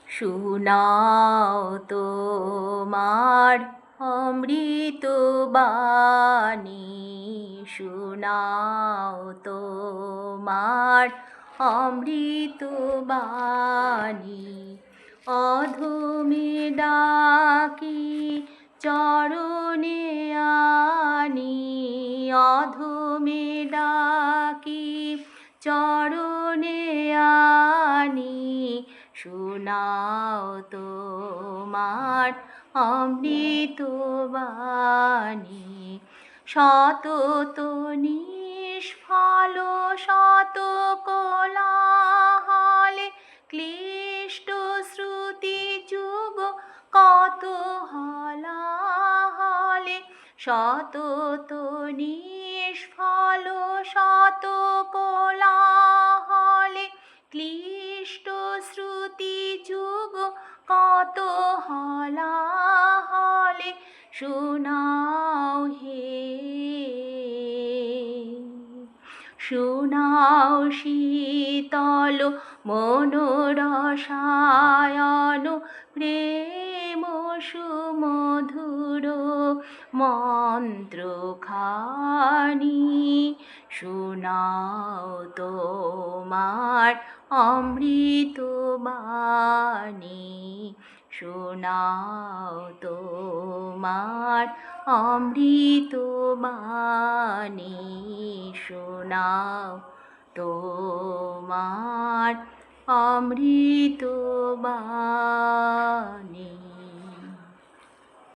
শোনাও তোমার অমৃত বাণী, শোনাও তোমার অমৃত বাণী। অধমে ডাকি চরণে আনি, অধমে ডাকি চরণে আনি। শোনাও তোমার অমৃত বাণী। শত নিষ্ফল শত কোলাহলে ক্লিষ্ট শ্রুতি যুগ কত হলাহলে। শত নিষ্ফল শত কোলাহলে ক্লিষ্ট শ্রুতি যুগ কত হলাহলে। শোনাও হে, শোনাও শীতল মনোরসায়ন প্রেম সুমধুর মন্ত্রখানি। শোনাও তোমার অমৃত বাণী, শোনাও তোমার অমৃত বাণী। শোনাও তোমার অমৃত বাণী।